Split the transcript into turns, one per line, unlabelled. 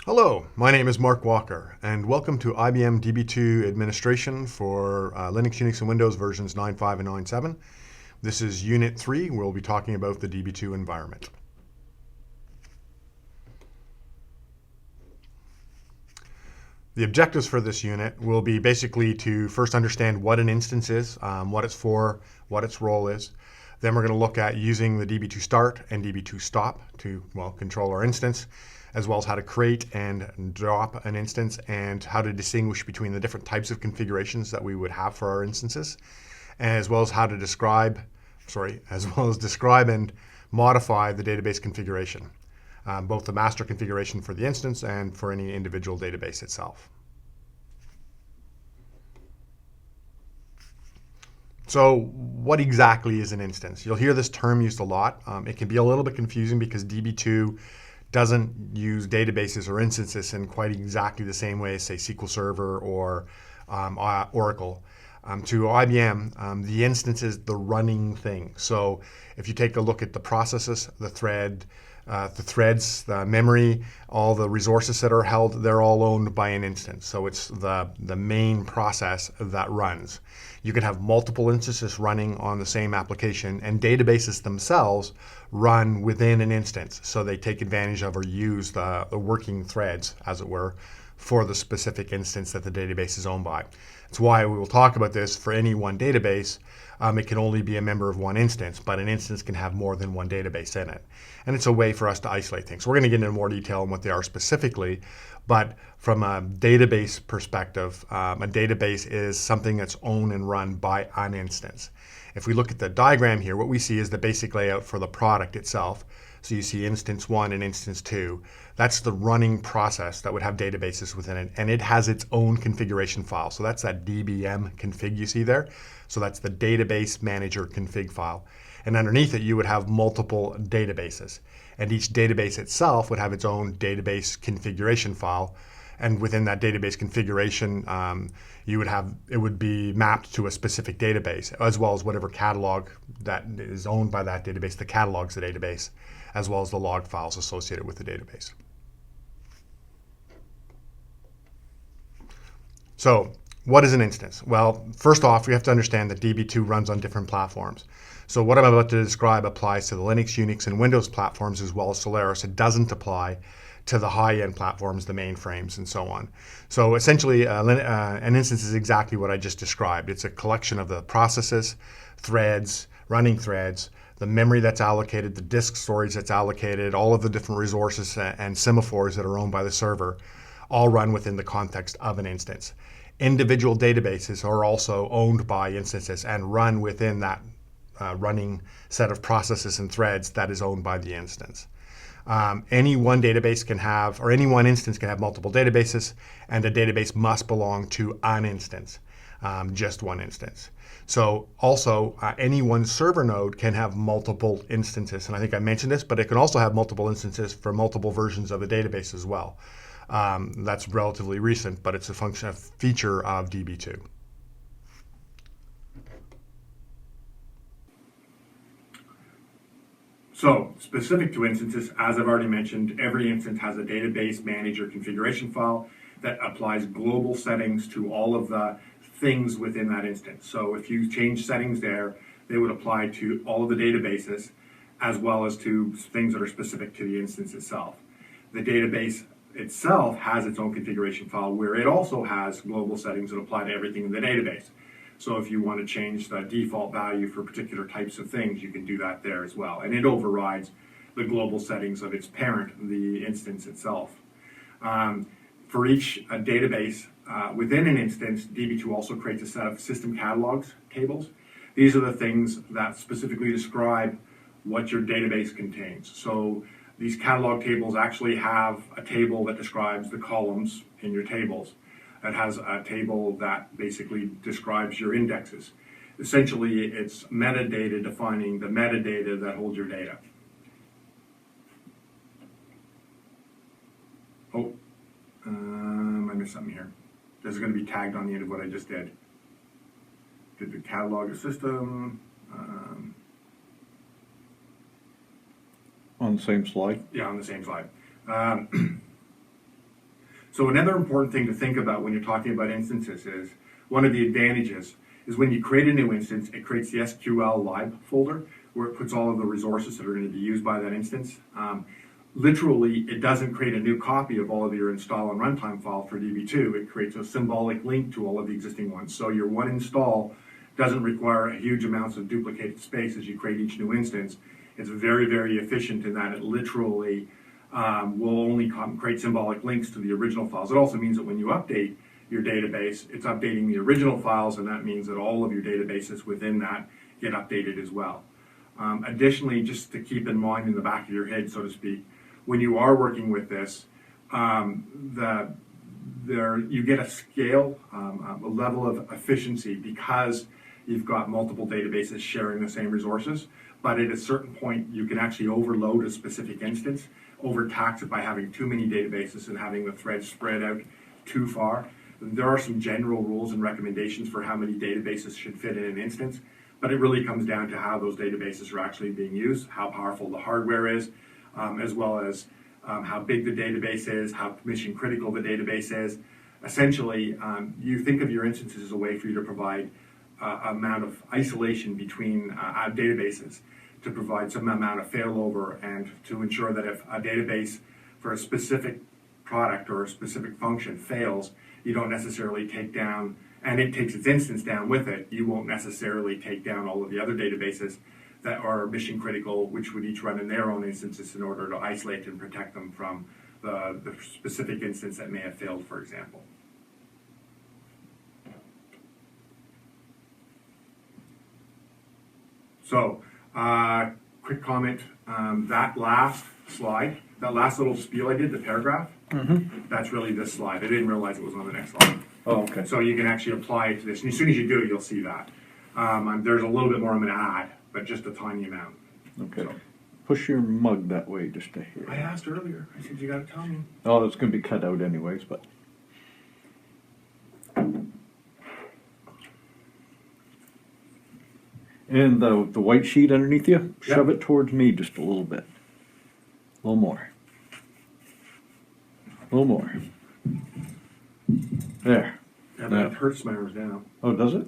Hello, my name is Mark Walker, and welcome to IBM DB2 administration for Linux, Unix, and Windows versions 9.5 and 9.7. This is Unit 3. We'll be talking about the DB2 environment. The objectives for this unit will be basically to first understand what an instance is, what it's for, what its role is. Then we're going to look at using the DB2 start and DB2 stop to, control our instance, as well as how to create and drop an instance and how to distinguish between the different types of configurations that we would have for our instances, as well as how to describe and modify the database configuration, both the master configuration for the instance and for any individual database itself. So what exactly is an instance? You'll hear this term used a lot. It can be a little bit confusing because DB2 doesn't use databases or instances in quite exactly the same way as, say, SQL Server or Oracle. To IBM, the instance is the running thing. So if you take a look at the processes, the threads, the memory, all the resources that are held, they're all owned by an instance. So it's the main process that runs. You can have multiple instances running on the same application, and databases themselves run within an instance. So they take advantage of or use the working threads, as it were, for the specific instance that the database is owned by. That's why we will talk about this. For any one database, it can only be a member of one instance, but an instance can have more than one database in it. And it's a way for us to isolate things. So we're going to get into more detail on what they are specifically, but from a database perspective, a database is something that's owned and run by an instance. If we look at the diagram here, what we see is the basic layout for the product itself. So you see instance 1 and instance 2. That's the running process that would have databases within it, and it has its own configuration file. So that's that DBM config you see there. So that's the database manager config file. And underneath it, you would have multiple databases. And each database itself would have its own database configuration file. And within that database configuration, it would be mapped to a specific database, as well as whatever catalog that is owned by that database, the catalogs the database, as well as the log files associated with the database. So what is an instance? Well, first off, we have to understand that DB2 runs on different platforms. So what I'm about to describe applies to the Linux, Unix, and Windows platforms as well as Solaris. It doesn't apply to the high-end platforms, the mainframes, and so on. So essentially, an instance is exactly what I just described. It's a collection of the processes, threads, running threads, the memory that's allocated, the disk storage that's allocated, all of the different resources and semaphores that are owned by the server, all run within the context of an instance. Individual databases are also owned by instances and run within that running set of processes and threads that is owned by the instance. Any one database can have, or any one instance can have multiple databases, and a database must belong to an instance, just one instance. So also, any one server node can have multiple instances, and I think I mentioned this, but it can also have multiple instances for multiple versions of the database as well. That's relatively recent, but it's a feature of DB2.
So, specific to instances, as I've already mentioned, every instance has a database manager configuration file that applies global settings to all of the things within that instance. So if you change settings there, they would apply to all of the databases as well as to things that are specific to the instance itself. The database itself has its own configuration file where it also has global settings that apply to everything in the database. So if you want to change the default value for particular types of things, you can do that there as well. And it overrides the global settings of its parent, the instance itself. For each database within an instance, DB2 also creates a set of system catalogs tables. These are the things that specifically describe what your database contains. So these catalog tables actually have a table that describes the columns in your tables. It has a table that basically describes your indexes. Essentially, it's metadata defining the metadata that holds your data. Oh, I missed something here. This is going to be tagged on the end of what I just did. Did the catalog a system.
On the same slide?
Yeah, on the same slide. So another important thing to think about when you're talking about instances is, one of the advantages is when you create a new instance, it creates the SQL lib folder where it puts all of the resources that are going to be used by that instance. Literally, it doesn't create a new copy of all of your install and runtime file for DB2. It creates a symbolic link to all of the existing ones. So your one install doesn't require a huge amounts of duplicated space as you create each new instance. It's very, very efficient in that it literally will only create symbolic links to the original files. It also means that when you update your database, it's updating the original files, and that means that all of your databases within that get updated as well. Additionally, just to keep in mind in the back of your head, so to speak, when you are working with this, you get a scale, a level of efficiency because you've got multiple databases sharing the same resources. But at a certain point, you can actually overload a specific instance, overtax it by having too many databases and having the threads spread out too far. There are some general rules and recommendations for how many databases should fit in an instance, but it really comes down to how those databases are actually being used, how powerful the hardware is, as well as how big the database is, how mission critical the database is. Essentially, you think of your instances as a way for you to provide amount of isolation between databases, to provide some amount of failover, and to ensure that if a database for a specific product or a specific function fails, you don't necessarily take down, and it takes its instance down with it, you won't necessarily take down all of the other databases that are mission critical, which would each run in their own instances in order to isolate and protect them from the specific instance that may have failed, for example. So, quick comment, that last slide, that last little spiel I did, the paragraph, that's really this slide. I didn't realize it was on the next slide.
Oh, okay.
So you can actually apply it to this, and as soon as you do, you'll see that. There's a little bit more I'm going to add, but just a tiny amount.
Okay.
So,
Push your mug that way just to hear.
I asked earlier, I said you got to tell me.
Oh, it's going to be cut out anyways, but. And the white sheet underneath you, shove it towards me just a little bit. A little more. A little more. There.
Yeah, but
Yeah.
it hurts my arms now.
Oh, does it?